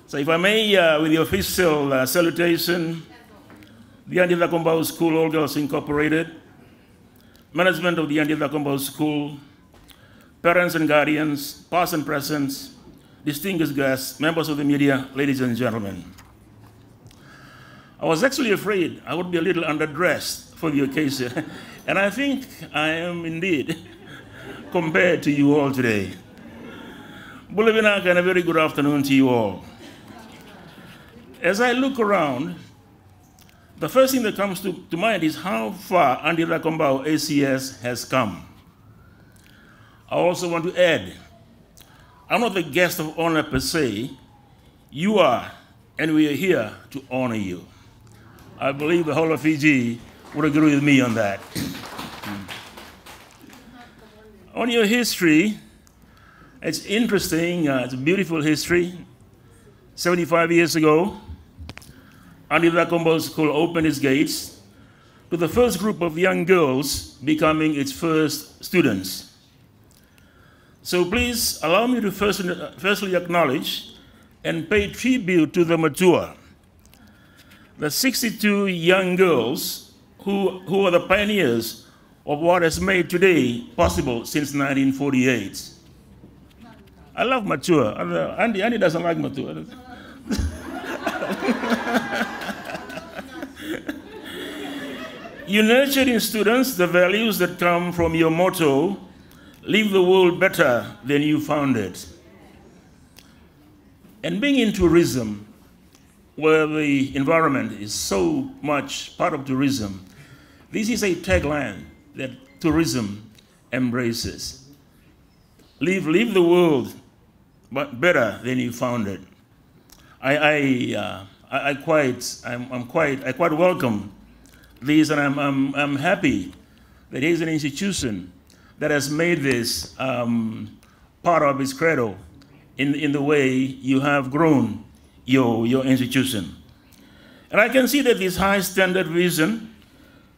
So if I may, with the official salutation, the Cakobau School All Girls Incorporated, management of the Cakobau School, parents and guardians, past and present, distinguished guests, members of the media, ladies and gentlemen. I was actually afraid I would be a little underdressed for the occasion, and I think I am indeed compared to you all today. Bulevinaka, and a very good afternoon to you all. As I look around, the first thing that comes to mind is how far Cakobau ACS has come. I also want to add, I'm not the guest of honor per se. You are, and we are here to honor you. I believe the whole of Fiji would agree with me on that. On your history, it's interesting, it's a beautiful history. 75 years ago, Cakobau School opened its gates to the first group of young girls becoming its first students. So please allow me to firstly acknowledge and pay tribute to the Matua, the 62 young girls who are the pioneers of what has made today possible since 1948. I love Matua. Andy doesn't like Matua. You nurtured in students the values that come from your motto, leave the world better than you found it. And being in tourism, where the environment is so much part of tourism, this is a tagline that tourism embraces. Leave the world but better than you found it. I quite welcome this, and I'm happy that here's an institution that has made this part of its credo in the way you have grown your institution. And I can see that this high standard vision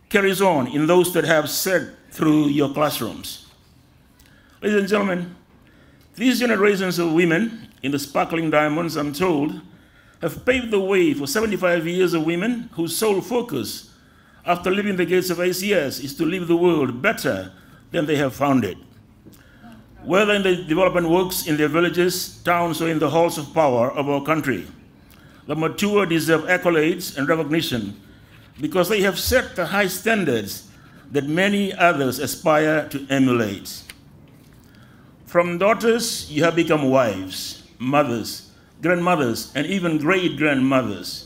carries on in those that have sat through your classrooms. Ladies and gentlemen, these generations of women in the sparkling diamonds, I'm told, have paved the way for 75 years of women whose sole focus after leaving the gates of ACS is to leave the world better than they have found it. Whether in the development works in their villages, towns, or in the halls of power of our country, the Matua deserve accolades and recognition because they have set the high standards that many others aspire to emulate. From daughters, you have become wives, mothers, grandmothers, and even great-grandmothers.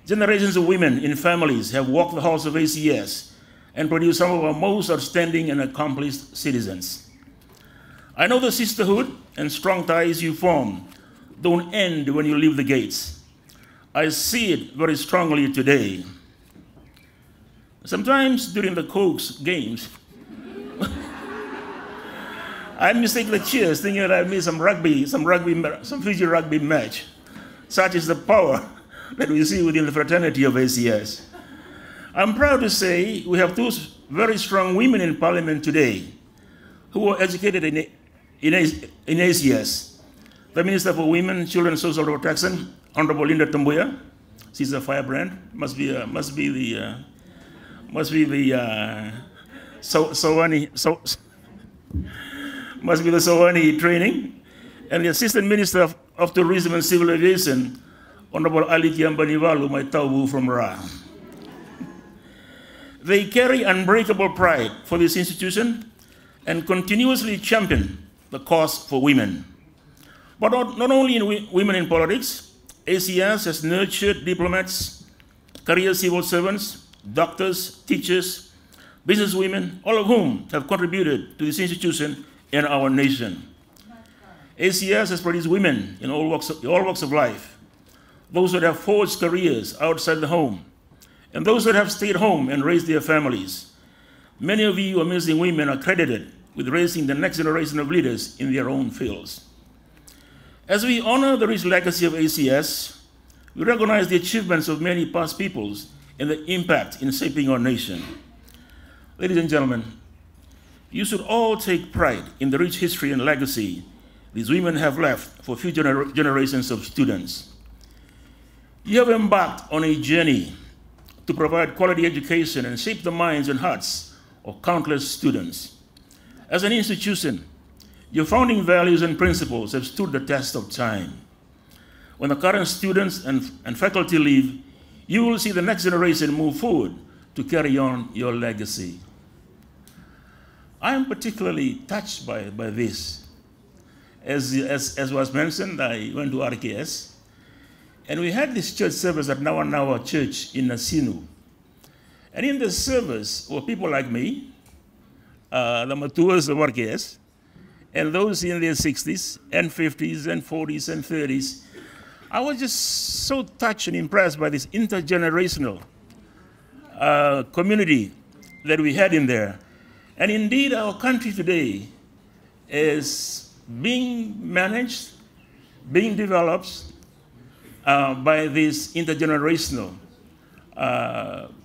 Generations of women in families have walked the halls of ACS and produced some of our most outstanding and accomplished citizens. I know the sisterhood and strong ties you form don't end when you leave the gates. I see it very strongly today. Sometimes during the Coke's games, I mistake the cheers, thinking that I missed some Fiji rugby match. Such is the power that we see within the fraternity of ACS. I'm proud to say we have two very strong women in Parliament today who were educated in ACS. The Minister for Women, Children and Social Protection, Honorable Linda Tambuya. She's a firebrand. Must be the Sowani training. And the Assistant Minister of Tourism and Civil Aviation, Honorable Ali Kiambanivalu, my Taubu from Ra. They carry unbreakable pride for this institution and continuously champion the cause for women. But not only in women in politics, ACS has nurtured diplomats, career civil servants, doctors, teachers, businesswomen, all of whom have contributed to this institution and our nation. ACS has produced women in all walks of life, those that have forged careers outside the home, and those that have stayed home and raised their families. Many of you amazing women are credited with raising the next generation of leaders in their own fields. As we honor the rich legacy of ACS, we recognize the achievements of many past peoples and the impact in shaping our nation. Ladies and gentlemen, you should all take pride in the rich history and legacy these women have left for future generations of students. You have embarked on a journey to provide quality education and shape the minds and hearts of countless students. As an institution, your founding values and principles have stood the test of time. When the current students and faculty leave, you will see the next generation move forward to carry on your legacy. I am particularly touched by this. As was mentioned, I went to RKS, and we had this church service at Nawa Church in Nasinu. And in the service were people like me, the Matuas of RKS, and those in their 60s and 50s and 40s and 30s. I was just so touched and impressed by this intergenerational community that we had in there. And indeed, our country today is being managed, being developed by these intergenerational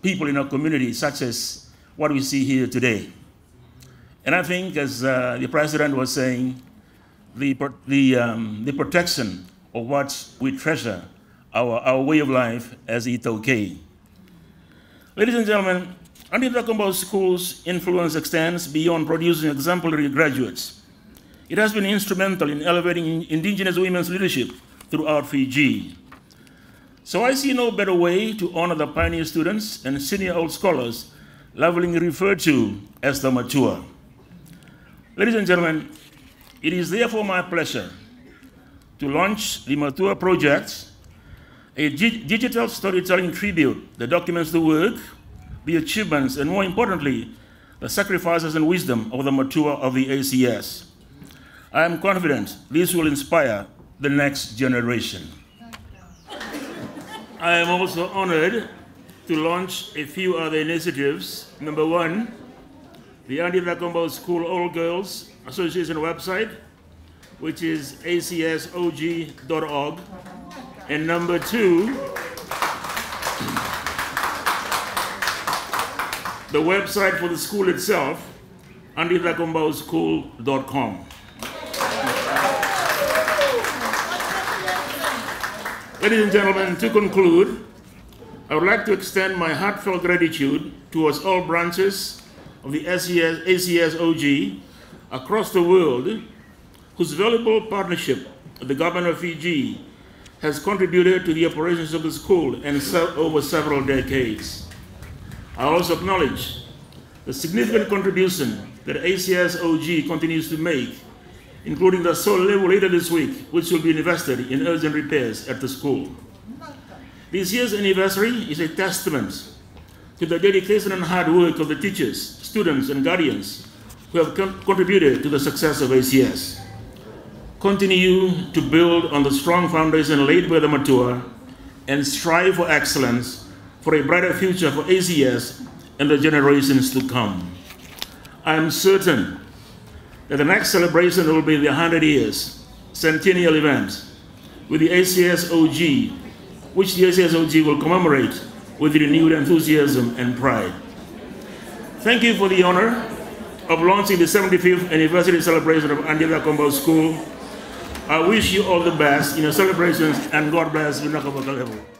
people in our community, such as what we see here today. And I think, as the President was saying, the protection of what we treasure, our way of life as Itoke. Ladies and gentlemen, Cakobau School's influence extends beyond producing exemplary graduates. It has been instrumental in elevating indigenous women's leadership throughout Fiji. So I see no better way to honor the pioneer students and senior old scholars, lovingly referred to as the Matua. Ladies and gentlemen, it is therefore my pleasure to launch the Matua project, a digital storytelling tribute that documents the work, the achievements, and more importantly, the sacrifices and wisdom of the Matua of the ACS. I am confident this will inspire the next generation. I am also honored to launch a few other initiatives. Number one, the Cakobau School All Girls Association website, which is acsog.org. And number two, the website for the school itself, cakobauSchool.com. Ladies and gentlemen, to conclude, I would like to extend my heartfelt gratitude towards all branches of the ACSOG across the world, whose valuable partnership with the government of Fiji has contributed to the operations of the school and over several decades. I also acknowledge the significant contribution that ACSOG continues to make, including the solar level later this week, which will be invested in urgent repairs at the school. This year's anniversary is a testament to the dedication and hard work of the teachers, students, and guardians who have contributed to the success of ACS. Continue to build on the strong foundation laid by the Matua and strive for excellence for a brighter future for ACS and the generations to come. I am certain that the next celebration will be the 100 years centennial event with the ACSOG, which the ACSOG will commemorate with renewed enthusiasm and pride. Thank you for the honor of launching the 75th anniversary celebration of Cakobau School. I wish you all the best in your celebrations, and God bless Viliame.